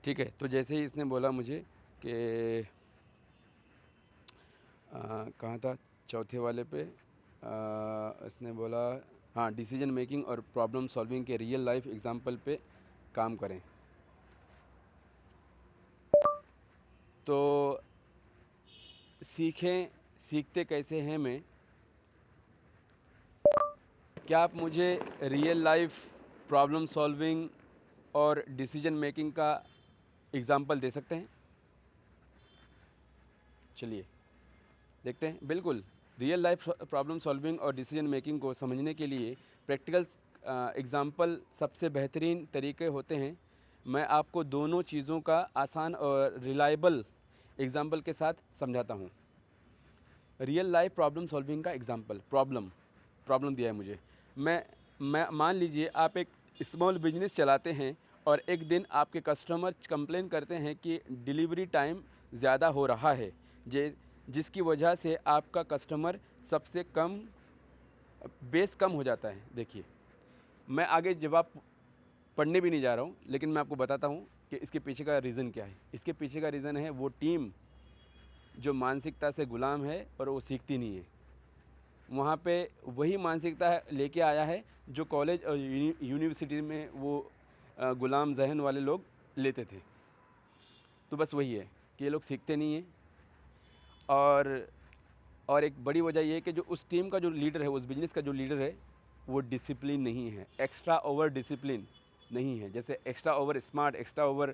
ठीक है, तो जैसे ही इसने बोला मुझे कि कहाँ था चौथे वाले पे, इसने बोला हाँ डिसीजन मेकिंग और प्रॉब्लम सॉल्विंग के रियल लाइफ एग्जांपल पे काम करें। तो सीखें, सीखते कैसे हैं मैं, क्या आप मुझे रियल लाइफ प्रॉब्लम सॉल्विंग और डिसीजन मेकिंग का एग्जांपल दे सकते हैं? चलिए देखते हैं। बिल्कुल, रियल लाइफ प्रॉब्लम सॉल्विंग और डिसीजन मेकिंग को समझने के लिए प्रैक्टिकल एग्जांपल सबसे बेहतरीन तरीके होते हैं। मैं आपको दोनों चीज़ों का आसान और रिलायबल एग्जांपल के साथ समझाता हूँ। रियल लाइफ प्रॉब्लम सॉल्विंग का एग्जांपल, प्रॉब्लम दिया है मुझे। मैं मान लीजिए आप एक स्मॉल बिजनेस चलाते हैं और एक दिन आपके कस्टमर कंप्लेन करते हैं कि डिलीवरी टाइम ज़्यादा हो रहा है, जिसकी वजह से आपका कस्टमर सबसे कम बेस कम हो जाता है। देखिए, मैं आगे जवाब पढ़ने भी नहीं जा रहा हूँ, लेकिन मैं आपको बताता हूँ कि इसके पीछे का रीज़न क्या है। इसके पीछे का रीज़न है वो टीम जो मानसिकता से गुलाम है और वो सीखती नहीं है। वहाँ पे वही मानसिकता लेके आया है जो कॉलेज और यूनिवर्सिटी में वो गुलाम जहन वाले लोग लेते थे। तो बस वही है कि ये लोग सीखते नहीं हैं। और एक बड़ी वजह ये है कि जो उस टीम का जो लीडर है, उस बिज़नेस का जो लीडर है, वो डिसिप्लिन नहीं है, एक्स्ट्रा ओवर डिसिप्लिन नहीं है। जैसे extra over smart, extra over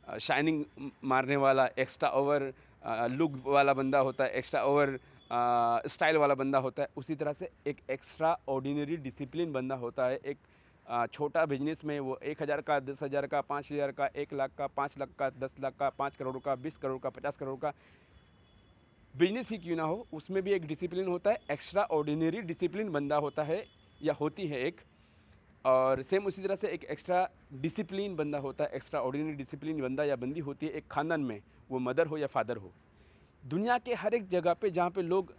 shining मारने वाला, एक्स्ट्रा ओवर लुक वाला बंदा होता है, एक्स्ट्रा ओवर स्टाइल वाला बंदा होता है, उसी तरह से एक एक्स्ट्रा ऑर्डिनरी डिसिप्लिन बंदा होता है। एक छोटा बिजनेस में वो 1,000 का, 10,000 का, 5,000 का, 1 लाख का, 5 लाख का, 10 लाख का, 5 करोड़ का, 20 करोड़ का, 50 करोड़ का बिजनेस ही क्यों ना हो, उसमें भी एक डिसिप्लिन होता है। एक्स्ट्रा ऑर्डिनरी डिसिप्लिन बंदा होता है या होती है एक। और सेम उसी तरह से एक एक्स्ट्रा डिसिप्लिन बंदा होता है, एक्स्ट्रा ऑर्डिनरी डिसिप्लिन बंदा या बंदी होती है एक खानदान में, वो मदर हो या फादर हो। दुनिया के हर एक जगह पे जहाँ पे लोग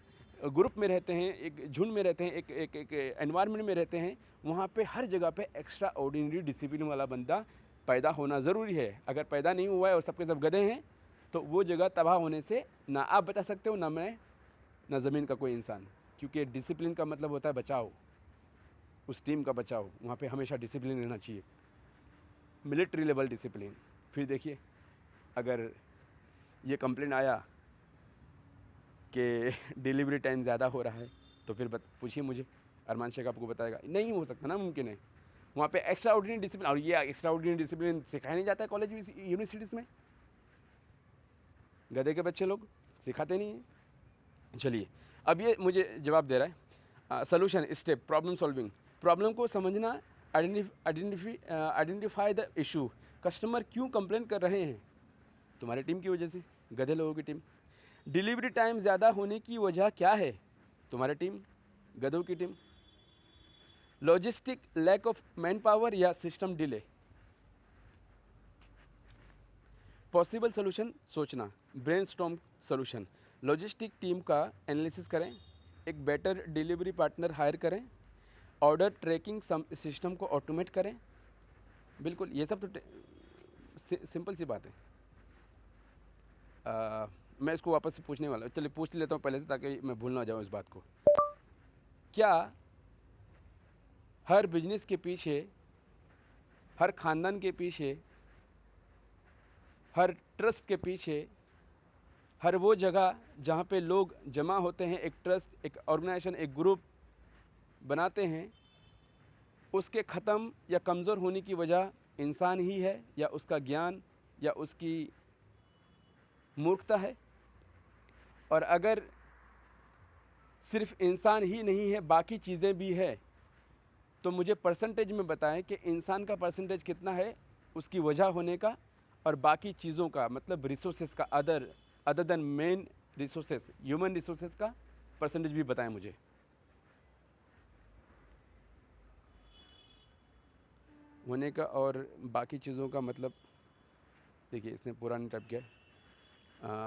ग्रुप में रहते हैं, एक झुंड में रहते हैं, एक एनवायरनमेंट में रहते हैं, वहाँ पे हर जगह पे एक्स्ट्रा ऑर्डिनरी डिसिप्लिन वाला बंदा पैदा होना ज़रूरी है। अगर पैदा नहीं हुआ है और सबके सब गधे हैं, तो वो जगह तबाह होने से ना आप बचा सकते हो, ना मैं, ना ज़मीन का कोई इंसान। क्योंकि डिसिप्लिन का मतलब होता है बचाओ, उस टीम का बचाओ। वहाँ पे हमेशा डिसिप्लिन रहना चाहिए, मिलिट्री लेवल डिसिप्लिन। फिर देखिए, अगर ये कंप्लेंट आया कि डिलीवरी टाइम ज़्यादा हो रहा है, तो फिर पूछिए मुझे, अरमान शेख आपको बताएगा नहीं हो सकता ना, मुमकिन है। वहाँ पे एक्स्ट्रा ऑर्डिनरी डिसिप्लिन, और ये एक्स्ट्रा ऑर्डिनरी डिसिप्लिन सिखाया नहीं जाता है कॉलेज यूनिवर्सिटीज़ में। गधे के बच्चे लोग सिखाते नहीं हैं। चलिए, अब ये मुझे जवाब दे रहा है। Solution step, problem solving, problem को समझना, आइडेंटिफाई द इशू। कस्टमर क्यों कंप्लेन कर रहे हैं? तुम्हारी टीम की वजह से, गधे लोगों की टीम। डिलीवरी टाइम ज़्यादा होने की वजह क्या है? तुम्हारी टीम, गधों की team. Logistic, lack of man power या सिस्टम डिले। पॉसिबल सोल्यूशन सोचना, ब्रेनस्टॉर्म सोल्यूशन। लॉजिस्टिक टीम का एनालिसिस करें, एक बेटर डिलीवरी पार्टनर हायर करें, ऑर्डर ट्रैकिंग सिस्टम को ऑटोमेट करें। बिल्कुल, ये सब तो सिंपल सी बात है। मैं इसको वापस से पूछने वाला हूँ, चलिए पूछ लेता हूँ पहले से, ताकि मैं भूल ना जाऊँ इस बात को। क्या हर बिजनेस के पीछे, हर खानदान के पीछे, हर ट्रस्ट के पीछे, हर वो जगह जहाँ पे लोग जमा होते हैं, एक ट्रस्ट, एक ऑर्गेनाइजेशन, एक ग्रुप बनाते हैं, उसके ख़त्म या कमज़ोर होने की वजह इंसान ही है, या उसका ज्ञान, या उसकी मूर्खता है? और अगर सिर्फ इंसान ही नहीं है, बाकी चीज़ें भी है, तो मुझे परसेंटेज में बताएं कि इंसान का परसेंटेज कितना है उसकी वजह होने का, और बाकी चीज़ों का, मतलब रिसोर्सेज का, other than main resources, human resources का परसेंटेज भी बताएं मुझे। होने का और बाकी चीज़ों का मतलब, देखिए इसने पूरा नहीं टाइप किया,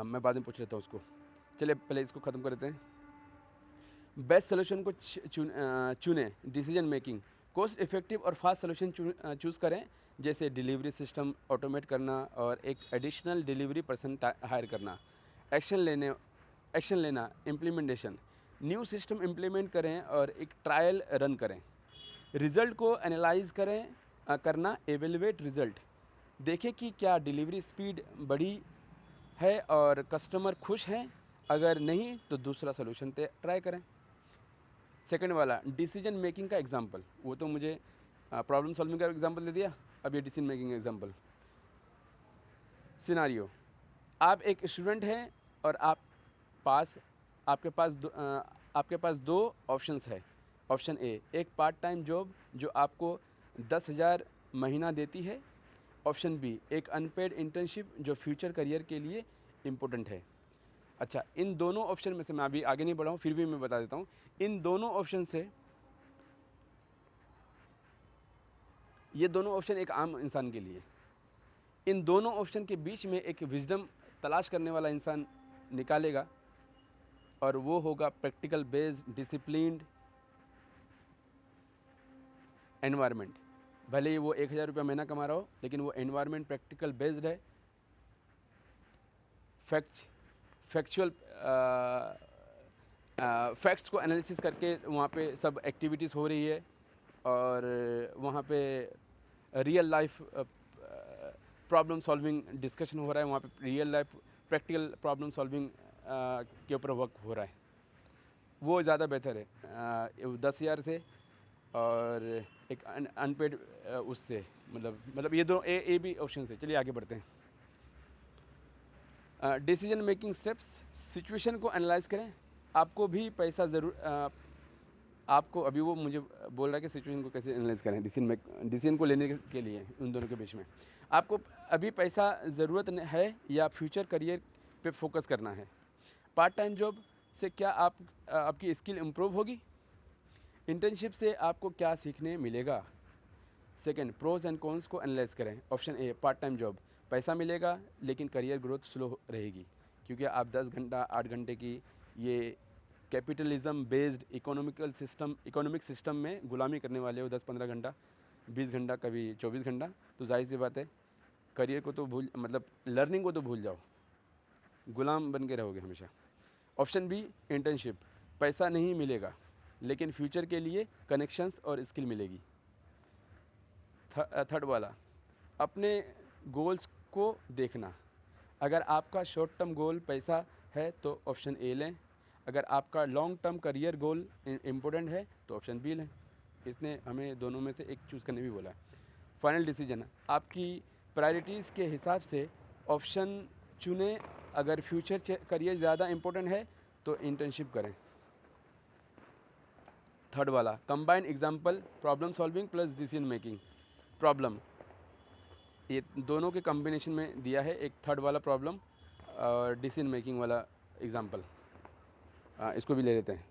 मैं बाद में पूछ लेता हूँ उसको। चलिए पहले इसको ख़त्म कर देते हैं। बेस्ट सोल्यूशन को चुने, डिसीजन मेकिंग, कॉस्ट इफ़ेक्टिव और फास्ट सोल्यूशन चूज़ करें, जैसे डिलीवरी सिस्टम ऑटोमेट करना और एक एडिशनल डिलीवरी पर्सन हायर करना। एक्शन लेना, इम्प्लीमेंटेशन, न्यू सिस्टम इम्प्लीमेंट करें और एक ट्रायल रन करें। रिज़ल्ट को एनालाइज करना, एवेलुएट रिज़ल्ट, देखें कि क्या डिलीवरी स्पीड बढ़ी है और कस्टमर खुश हैं, अगर नहीं तो दूसरा सोल्यूशन ट्राई करें। सेकंड वाला डिसीजन मेकिंग का एग्जांपल, वो तो मुझे प्रॉब्लम सॉल्विंग का एग्जांपल दे दिया, अब ये डिसीजन मेकिंग एग्जांपल। सिनारियो, आप एक स्टूडेंट हैं और आपके पास दो ऑप्शंस है। ऑप्शन ए, एक पार्ट टाइम जॉब जो आपको 10,000 महीना देती है। ऑप्शन बी, एक अनपेड इंटर्नशिप जो फ्यूचर करियर के लिए इम्पोर्टेंट है। अच्छा, इन दोनों ऑप्शन में से मैं अभी आगे नहीं बढ़ा हूँ, फिर भी मैं बता देता हूँ। इन दोनों ऑप्शन से, ये दोनों ऑप्शन एक आम इंसान के लिए, इन दोनों ऑप्शन के बीच में एक विजडम तलाश करने वाला इंसान निकालेगा और वो होगा प्रैक्टिकल बेस्ड डिसिप्लिन्ड एनवायरनमेंट। भले ही वो 1,000 रुपया महीना कमा रहा हो, लेकिन वो एनवायरनमेंट प्रैक्टिकल बेस्ड है, फैक्ट्स को एनालिसिस करके वहाँ पे सब एक्टिविटीज़ हो रही है और वहाँ पे real life problem solving discussion हो रहा है, वहाँ पे real life practical problem solving के ऊपर वर्क हो रहा है। वो ज़्यादा बेहतर है 10,000 से और एक अनपेड उससे, मतलब ये दो ए बी ऑप्शन है। चलिए आगे बढ़ते हैं। डिसीजन मेकिंग स्टेप्स, सिचुएशन को एनालाइज करें। आपको भी पैसा आपको अभी वो मुझे बोल रहा है कि सिचुएशन को कैसे एनालाइज करें डिसीजन को लेने के लिए। उन दोनों के बीच में आपको अभी पैसा ज़रूरत है या फ्यूचर करियर पे फोकस करना है। पार्ट टाइम जॉब से क्या आपकी स्किल इम्प्रूव होगी? इंटर्नशिप से आपको क्या सीखने मिलेगा? सेकंड, प्रोज एंड कॉन्स को एनालाइज करें। Option A, part time job, पैसा मिलेगा लेकिन करियर ग्रोथ स्लो रहेगी, क्योंकि आप 10 घंटा 8 घंटे की ये कैपिटलिज्म बेस्ड इकोनॉमिक सिस्टम में गुलामी करने वाले हो। 10-15 घंटा, 20 घंटा, कभी 24 घंटा, तो जाहिर सी बात है करियर को तो लर्निंग को तो भूल जाओ, गुलाम बन के रहोगे हमेशा। ऑप्शन बी, इंटर्नशिप, पैसा नहीं मिलेगा लेकिन फ्यूचर के लिए कनेक्शंस और स्किल मिलेगी। थर्ड वाला, अपने गोल्स को देखना। अगर आपका शॉर्ट टर्म गोल पैसा है तो ऑप्शन ए लें, अगर आपका long term career goal important है तो ऑप्शन बी लें। इसने हमें दोनों में से एक चूज़ करने भी बोला है। फाइनल डिसीजन, आपकी प्रायोरिटीज़ के हिसाब से ऑप्शन चुनें। अगर फ्यूचर करियर ज़्यादा इम्पोर्टेंट है तो इंटर्नशिप करें। थर्ड वाला, combine example, problem solving plus decision making. Problem, ये दोनों के कॉम्बिनेशन में दिया है, एक थर्ड वाला प्रॉब्लम और डिसीजन मेकिंग वाला एग्जाम्पल। इसको भी ले लेते हैं।